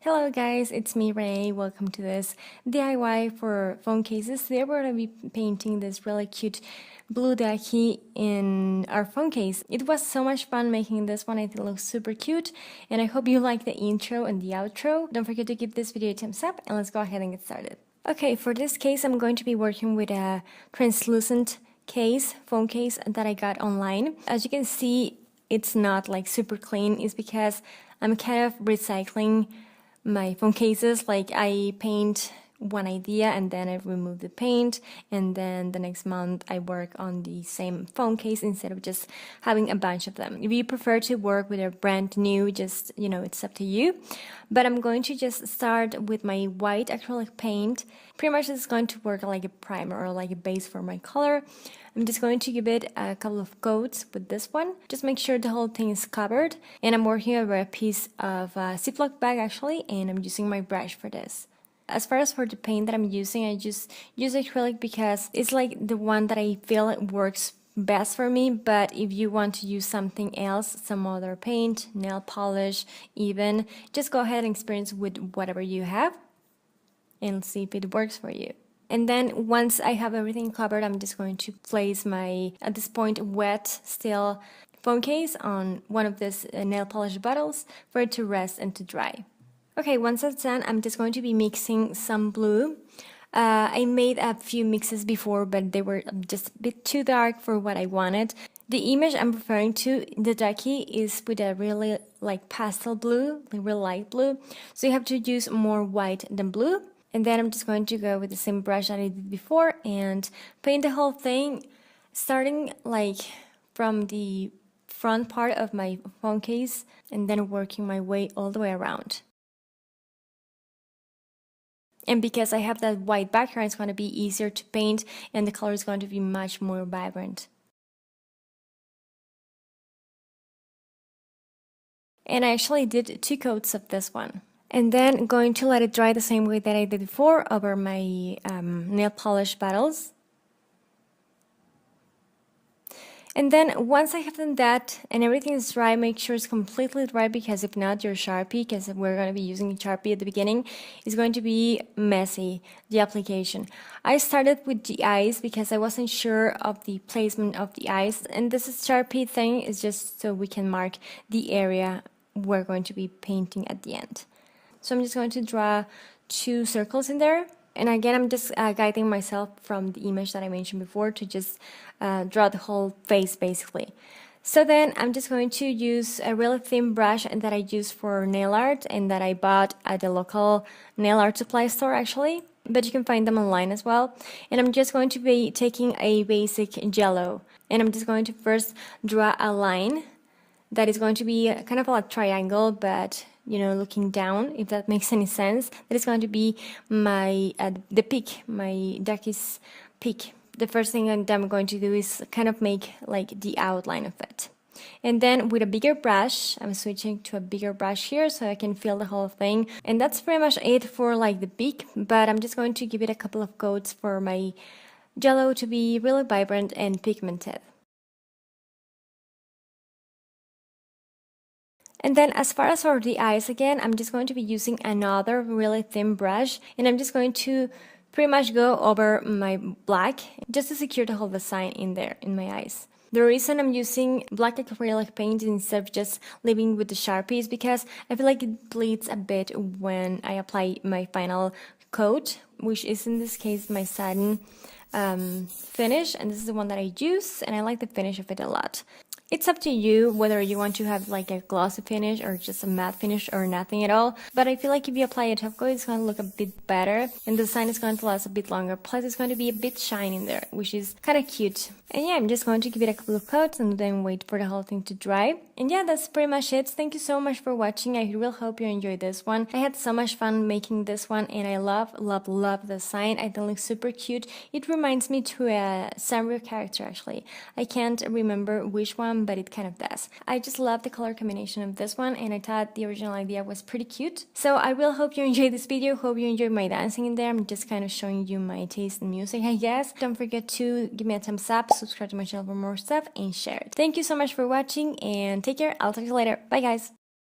Hello guys, it's me Renee. Welcome to this DIY for phone cases. Today we're going to be painting this really cute blue ducky in our phone case. It was so much fun making this one. I think it looks super cute and I hope you like the intro and the outro. Don't forget to give this video a thumbs up and let's go ahead and get started. Okay, for this case I'm going to be working with a translucent phone case that I got online. As you can see, it's not like super clean. It's because I'm kind of recycling my phone cases. Like I paint one idea and then I remove the paint, and then the next month I work on the same phone case instead of just having a bunch of them. If you prefer to work with a brand new, just it's up to you. But I'm going to just start with my white acrylic paint. Pretty much it's going to work like a primer or like a base for my color. I'm just going to give it a couple of coats with this one. Just make sure the whole thing is covered. And I'm working over a piece of Ziploc bag actually, and I'm using my brush for this. As far as for the paint that I'm using, I just use acrylic because it's like the one that I feel it works best for me. But if you want to use something else, some other paint, nail polish even, just go ahead and experience with whatever you have and see if it works for you. And then once I have everything covered, I'm just going to place my, at this point, wet still phone case on one of these nail polish bottles for it to rest and to dry. Okay, once that's done, I'm just going to be mixing some blue. I made a few mixes before, but they were just a bit too dark for what I wanted. The image I'm referring to, the ducky, is with a really like pastel blue, like real light blue. So you have to use more white than blue. And then I'm just going to go with the same brush that I did before and paint the whole thing, starting like from the front part of my phone case and then working my way all the way around. And because I have that white background, it's going to be easier to paint and the color is going to be much more vibrant. And I actually did 2 coats of this one. And then going to let it dry the same way that I did before over my nail polish bottles. And then once I have done that and everything is dry, make sure it's completely dry, because if not, your Sharpie, because we're going to be using Sharpie at the beginning, is going to be messy, the application. I started with the eyes because I wasn't sure of the placement of the eyes, and this is Sharpie thing is just so we can mark the area we're going to be painting at the end. So I'm just going to draw 2 circles in there. And again, I'm just guiding myself from the image that I mentioned before to just draw the whole face basically. So then I'm just going to use a really thin brush that I use for nail art and that I bought at the local nail art supply store actually. But you can find them online as well. And I'm just going to be taking a basic yellow. And I'm just going to first draw a line that is going to be kind of like a triangle, but looking down, if that makes any sense. That is going to be my the peak, my ducky's peak. The first thing that I'm going to do is kind of make like the outline of it. And then with a bigger brush, I'm switching to a bigger brush here so I can feel the whole thing. And that's pretty much it for like the peak, but I'm just going to give it a couple of coats for my jello to be really vibrant and pigmented. And then as far as for the eyes, again, I'm just going to be using another really thin brush, and I'm just going to pretty much go over my black just to secure the whole design in there, in my eyes. The reason I'm using black acrylic paint instead of just leaving with the Sharpie is because I feel like it bleeds a bit when I apply my final coat, which is in this case my satin finish, and this is the one that I use, and I like the finish of it a lot. It's up to you whether you want to have like a glossy finish or just a matte finish or nothing at all. But I feel like if you apply a top coat, it's going to look a bit better and the design is going to last a bit longer. Plus, it's going to be a bit shiny in there, which is kind of cute. And yeah, I'm just going to give it a couple of coats and then wait for the whole thing to dry. And yeah, that's pretty much it. Thank you so much for watching. I really hope you enjoyed this one. I had so much fun making this one and I love the design. I think it looks super cute. It reminds me to a Sanrio character actually. I can't remember which one, but it kind of does. I just love the color combination of this one and I thought the original idea was pretty cute. So I really hope you enjoyed this video. Hope you enjoyed my dancing in there. I'm just kind of showing you my taste in music, I guess. Don't forget to give me a thumbs up, subscribe to my channel for more stuff, and share it. Thank you so much for watching and take care. I'll talk to you later. Bye guys.